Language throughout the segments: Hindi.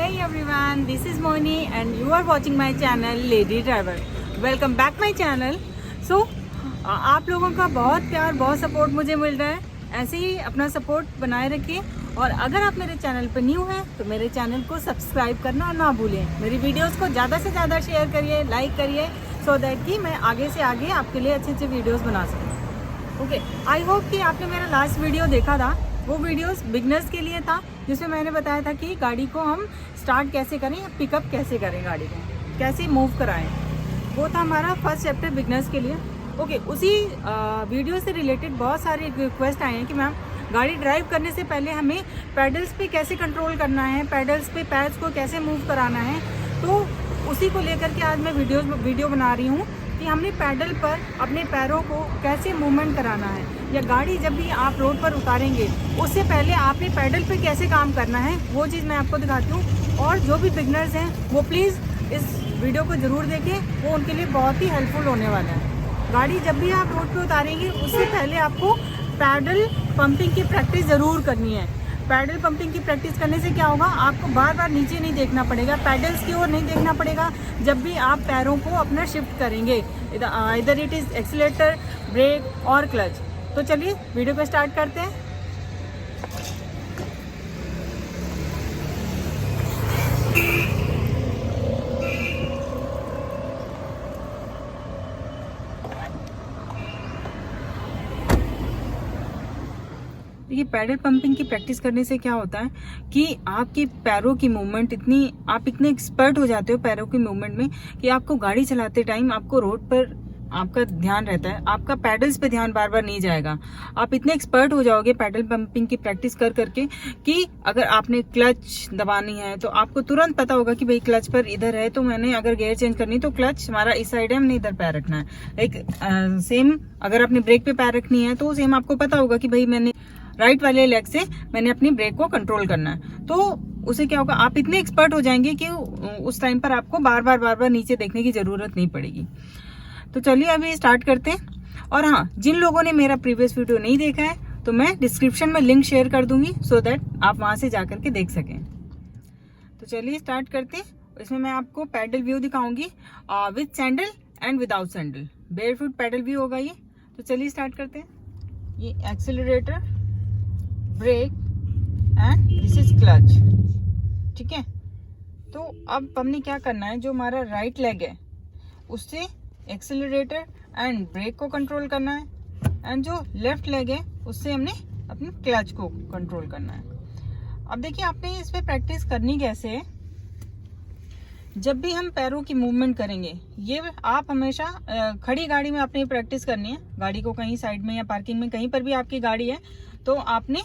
Hey everyone, this is Moni and you are watching my channel Lady Driver. Welcome back my channel. So आप लोगों का बहुत प्यार, बहुत सपोर्ट मुझे मिल रहा है. ऐसे ही अपना सपोर्ट बनाए रखिए. और अगर आप मेरे चैनल पर न्यू हैं तो मेरे चैनल को सब्सक्राइब करना ना भूलें. मेरी वीडियोस को ज़्यादा से ज़्यादा शेयर करिए, लाइक करिए, सो दैट कि मैं आगे से आगे आपके लिए अच्छे अच्छे वीडियोस बना सकूँ. ओके, आई होप कि आपने मेरा लास्ट वीडियो देखा था. वो वीडियोस बिगनर्स के लिए था, जिसमें मैंने बताया था कि गाड़ी को हम स्टार्ट कैसे करें या पिकअप कैसे करें, गाड़ी को कैसे मूव कराएं. वो था हमारा फर्स्ट चैप्टर बिगनर्स के लिए. ओके, उसी वीडियो से रिलेटेड बहुत सारे रिक्वेस्ट आए हैं कि मैम गाड़ी ड्राइव करने से पहले हमें पैडल्स पे कैसे कंट्रोल करना है, पैडल्स पे पैड्स को कैसे मूव कराना है. तो उसी को लेकर के आज मैं वीडियो बना रही हूँ कि हमने पैडल पर अपने पैरों को कैसे मूवमेंट कराना है, या गाड़ी जब भी आप रोड पर उतारेंगे उससे पहले आपने पैडल पे कैसे काम करना है, वो चीज़ मैं आपको दिखाती हूँ. और जो भी बिगनर्स हैं वो प्लीज़ इस वीडियो को ज़रूर देखें, वो उनके लिए बहुत ही हेल्पफुल होने वाला है. गाड़ी जब भी आप रोड पे उतारेंगे उससे पहले आपको पैडल पंपिंग की प्रैक्टिस ज़रूर करनी है. पैडल पंपिंग की प्रैक्टिस करने से क्या होगा, आपको बार बार नीचे नहीं देखना पड़ेगा, पैडल्स की ओर नहीं देखना पड़ेगा जब भी आप पैरों को अपना शिफ्ट करेंगे, इधर इट इज़ एक्सीलेटर, ब्रेक और क्लच. तो चलिए वीडियो को स्टार्ट करते हैं. देखिए, पैडल पंपिंग की प्रैक्टिस करने से क्या होता है कि आपके पैरों की मूवमेंट आप इतने एक्सपर्ट हो जाते हो पैरों की मूवमेंट में कि आपको गाड़ी चलाते टाइम आपको रोड पर आपका ध्यान रहता है, आपका पैडल्स पे ध्यान बार बार नहीं जाएगा. आप इतने एक्सपर्ट हो जाओगे पैडल पंपिंग की प्रैक्टिस कर करके कि अगर आपने क्लच दबानी है तो आपको तुरंत पता होगा कि भाई क्लच पर इधर है, तो मैंने अगर गियर चेंज करनी तो क्लच हमारा इस साइड है, हमने इधर पैर रखना है. एक सेम अगर आपने ब्रेक पे पैर रखनी है तो सेम आपको पता होगा कि भाई मैंने राइट वाले लेग से मैंने अपनी ब्रेक को कंट्रोल करना है. तो उसे क्या होगा, आप इतने एक्सपर्ट हो जाएंगे कि उस टाइम पर आपको बार बार नीचे देखने की जरूरत नहीं पड़ेगी. तो चलिए अभी स्टार्ट करते हैं. और हाँ, जिन लोगों ने मेरा प्रीवियस वीडियो नहीं देखा है तो मैं डिस्क्रिप्शन में लिंक शेयर कर दूंगी, सो दैट आप वहां से जाकर के देख सकें. तो चलिए स्टार्ट करते हैं. इसमें मैं आपको पैडल व्यू दिखाऊंगी with sandal and without sandal. Barefoot pedal view होगा ये. तो चलिए स्टार्ट करते हैं. ये accelerator, brake and this is clutch. ठीक है. तो अब हमने क्या करना है, जो हमारा राइट लेग है उससे एक्सीलरेटर एंड ब्रेक को कंट्रोल करना है, एंड जो लेफ्ट लेग है उससे हमने अपने क्लच को कंट्रोल करना है. अब देखिए, आपने इस पे प्रैक्टिस करनी कैसे है. जब भी हम पैरों की मूवमेंट करेंगे, ये आप हमेशा खड़ी गाड़ी में आपने प्रैक्टिस करनी है. गाड़ी को कहीं साइड में या पार्किंग में कहीं पर भी आपकी गाड़ी है तो आपने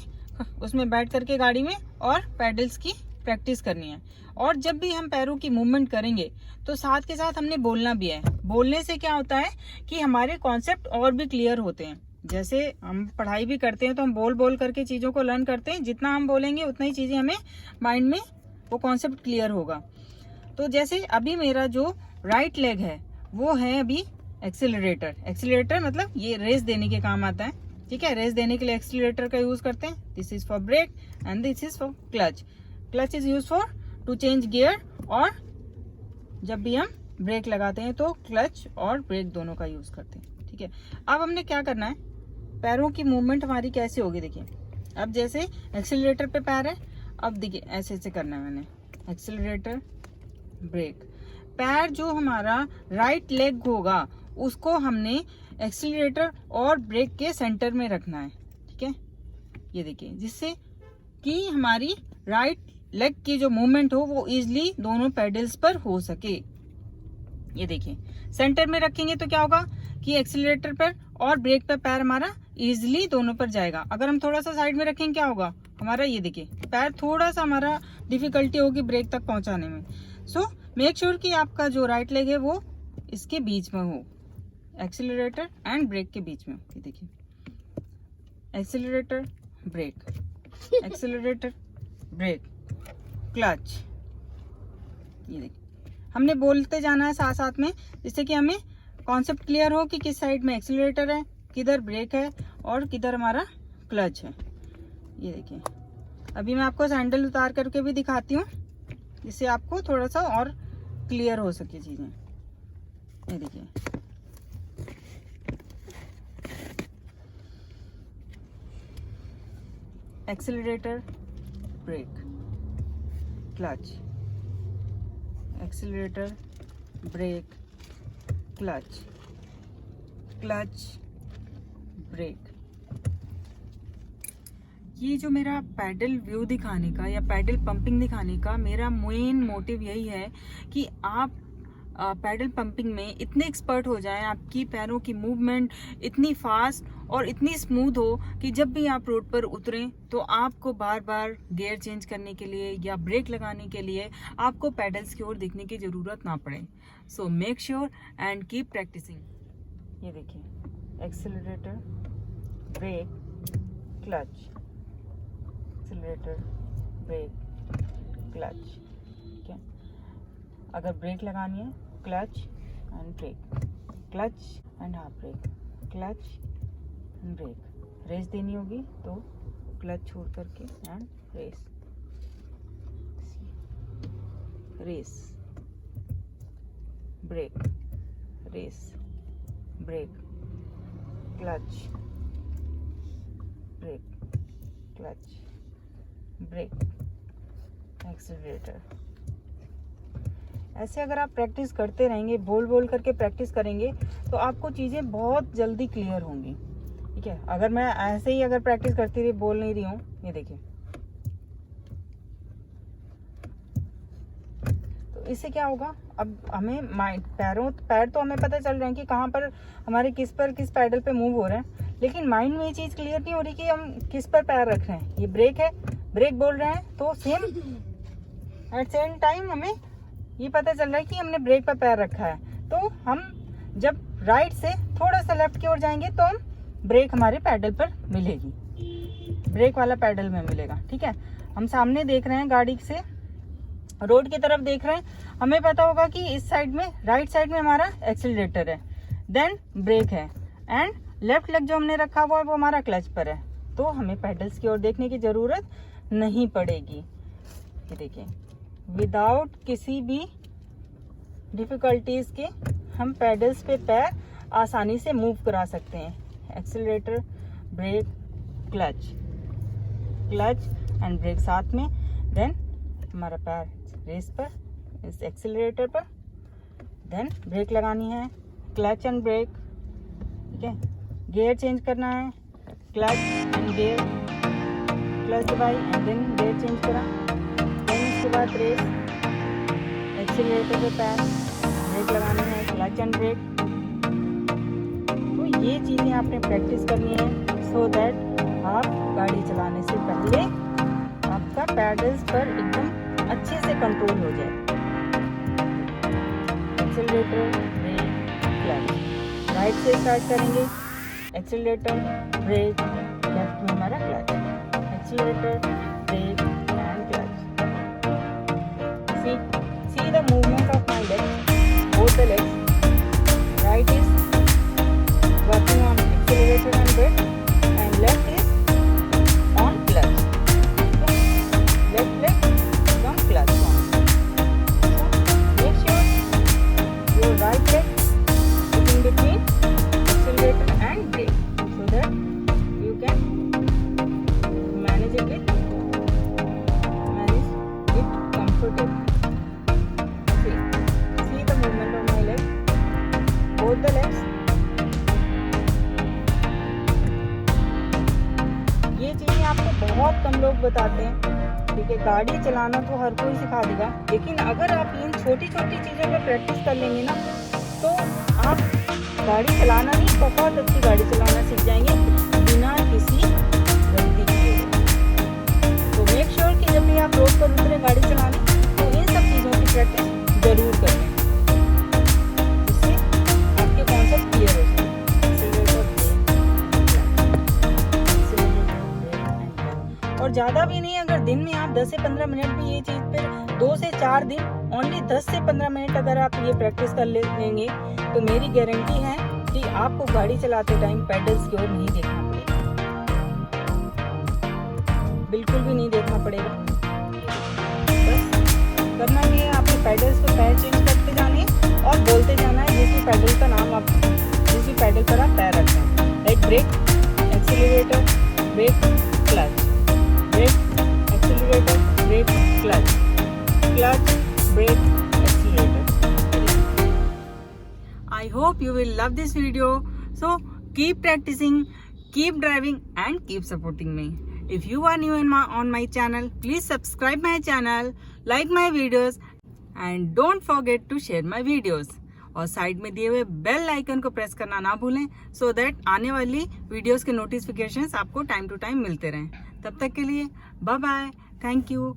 उसमें बैठ करके गाड़ी में और पैडल्स की प्रैक्टिस करनी है. और जब भी हम पैरों की मूवमेंट करेंगे तो साथ के साथ हमने बोलना भी है. बोलने से क्या होता है कि हमारे कॉन्सेप्ट और भी क्लियर होते हैं. जैसे हम पढ़ाई भी करते हैं तो हम बोल करके चीज़ों को लर्न करते हैं. जितना हम बोलेंगे उतना ही चीज़ें हमें माइंड में वो कॉन्सेप्ट क्लियर होगा. तो जैसे अभी मेरा जो राइट लेग है वो है अभी एक्सीलरेटर. एक्सीलरेटर मतलब ये रेस देने के काम आता है. ठीक है, रेस देने के लिए एक्सीलरेटर का यूज करते हैं. This is for brake and this is for clutch. Clutch is use for to change gear, और जब भी हम ब्रेक लगाते हैं तो क्लच और ब्रेक दोनों का यूज करते हैं. ठीक है. अब हमने क्या करना है, पैरों की मूवमेंट हमारी कैसे होगी. देखिए, अब जैसे एक्सीलरेटर पे पैर है, अब देखिए ऐसे ऐसे करना है मैंने. Accelerator, brake. पैर जो हमारा राइट लेग होगा उसको हमने एक्सीलरेटर और ब्रेक के सेंटर में रखना है. ठीक है, ये देखिए, जिससे कि हमारी राइट लेग की जो मूवमेंट हो वो इजीली दोनों पेडल्स पर हो सके. ये देखिए, सेंटर में रखेंगे तो क्या होगा कि एक्सीलरेटर पर और ब्रेक पर पैर हमारा इजीली दोनों पर जाएगा. अगर हम थोड़ा सा साइड में रखेंगे क्या होगा, हमारा ये देखिए पैर थोड़ा सा हमारा डिफिकल्टी होगी ब्रेक तक पहुंचाने में. सो मेक श्योर कि आपका जो राइट लेग है वो इसके बीच में हो, एक्सीलरेटर एंड ब्रेक के बीच में. ये देखिए, accelerator, brake, accelerator, brake, clutch. ये देखिए, हमने बोलते जाना है साथ साथ में, जिससे कि हमें कॉन्सेप्ट क्लियर हो कि किस साइड में एक्सीलरेटर है, किधर ब्रेक है और किधर हमारा क्लच है. ये देखिए, अभी मैं आपको सैंडल उतार करके भी दिखाती हूँ. जिससे आपको थोड़ा सा और क्लियर हो सके चीज़ें। ये देखिए, accelerator, brake, clutch, accelerator, brake, clutch, clutch, brake. ये जो मेरा पैडल व्यू दिखाने का या पैडल पंपिंग दिखाने का मेरा मेन मोटिव यही है कि आप पैडल पंपिंग में इतने एक्सपर्ट हो जाएं, आपकी पैरों की मूवमेंट इतनी फास्ट और इतनी स्मूथ हो कि जब भी आप रोड पर उतरें तो आपको बार बार गियर चेंज करने के लिए या ब्रेक लगाने के लिए आपको पैडल्स की ओर देखने की ज़रूरत ना पड़े। So make sure and keep practicing. ये देखिए, accelerator, brake, clutch, accelerator, brake, clutch. ठीक है, अगर ब्रेक लगानी है clutch and brake, clutch and half brake, clutch and brake. Race देनी होगी तो क्लच छोड़ करके and race, race, brake, race, brake, clutch, brake, clutch, brake, accelerator. ऐसे अगर आप प्रैक्टिस करते रहेंगे, बोल बोल करके प्रैक्टिस करेंगे तो आपको चीज़ें बहुत जल्दी क्लियर होंगी। ठीक है, अगर मैं ऐसे ही अगर प्रैक्टिस करती रही, बोल नहीं रही हूँ, ये देखिए, तो इससे क्या होगा, अब हमें पैर तो हमें पता चल रहे हैं कि कहाँ पर हमारे किस पैडल पे मूव हो रहे हैं, लेकिन माइंड में ये चीज़ क्लियर नहीं हो रही कि हम किस पर पैर रख रहे हैं। ये ब्रेक है, ब्रेक बोल रहे हैं तो सेम एट सेम टाइम हमें ये पता चल रहा है कि हमने ब्रेक पर पैर रखा है। तो हम जब राइट से थोड़ा सा लेफ्ट की ओर जाएंगे तो हम ब्रेक हमारे पैडल पर मिलेगी, ब्रेक वाला पैडल में मिलेगा। ठीक है, हम सामने देख रहे हैं, गाड़ी से रोड की तरफ देख रहे हैं, हमें पता होगा कि इस साइड में, राइट साइड में हमारा एक्सीलरेटर है, देन ब्रेक है, एंड लेफ्ट लेग जो हमने रखा हुआ है वो हमारा क्लच पर है। तो हमें पैडल्स की ओर देखने की जरूरत नहीं पड़ेगी। ये देखिए, विदाउट किसी भी डिफिकल्टीज के हम पैडल्स पे पैर आसानी से मूव करा सकते हैं। Accelerator, brake, clutch, clutch and brake साथ में, देन हमारा पैर रेस पर, इस एक्सीलरेटर पर, देन ब्रेक लगानी है, क्लच एंड ब्रेक। ठीक है, गियर चेंज करना है, क्लच एंड गियर, क्लच दबाई एंड देन गियर चेंज करा, देन उसके बाद रेस, एक्सीलरेटर पे पैर, ब्रेक लगानी है, क्लच एंड ब्रेक। तो ये चीज़ें आपने प्रैक्टिस करनी है सो दैट आप गाड़ी चलाने से पहले आपका पैडल्स पर एकदम अच्छे से कंट्रोल हो जाए। एक्सीलरेटर, ब्रेक, क्लच, राइट से स्टार्ट करेंगे, एक्सीलरेटर, ब्रेक, लेफ्ट में हमारा clutch, accelerator, brake and clutch. See the movement of my legs, both the legs. Right is working on accelerator and brake, and left is on clutch. So, left leg is on clutch on. So, make sure your right leg is in between accelerator and brake, so that you can manage it comfortably. See the movement of my leg, both the legs. ये चीजें आपको बहुत कम लोग बताते हैं। ठीक है, गाड़ी चलाना तो हर कोई सिखा देगा, लेकिन अगर आप इन छोटी छोटी चीज़ों पर प्रैक्टिस कर लेंगे ना तो आप गाड़ी चलाना नहीं, बहुत अच्छी गाड़ी चलाना सीख जाएंगे बिना किसी गलती किए। तो मेक श्योर कि जब भी आप रोड पर उतरे गाड़ी चलाने तो इन सब चीज़ों की प्रैक्टिस जरूर करें, जिससे आपके कॉन्सेप्ट क्लियर हो जाए। और ज़्यादा भी नहीं, अगर दिन में आप 10 से 15 मिनट भी ये चीज़ पे 2 से 4 दिन ओनली 10 से 15 मिनट अगर आप ये प्रैक्टिस कर लेंगे तो मेरी गारंटी है कि आपको गाड़ी चलाते टाइम पैडल्स की ओर नहीं देखना पड़ेगा, बिल्कुल भी नहीं देखना पड़ेगा। बस करना पेडल्स पे पैर चेंज करते जाने और बोलते जाना है जिस भी पेडल का नाम आप, जिस भी पेडल पर आप पैर रखते हैं, like brake, accelerator, brake, clutch, brake, accelerator, brake, clutch, clutch, brake, accelerator. I hope you will love this video. So keep practicing, keep driving and keep supporting me. If you are new on my channel, please subscribe my channel, like my videos and don't forget to share my videos. और साइड में दिए हुए बेल आइकन को प्रेस करना ना भूलें so that आने वाली वीडियोस के नोटिफिकेशंस आपको टाइम टू टाइम मिलते रहें. तब तक के लिए बाय बाय. Thank you.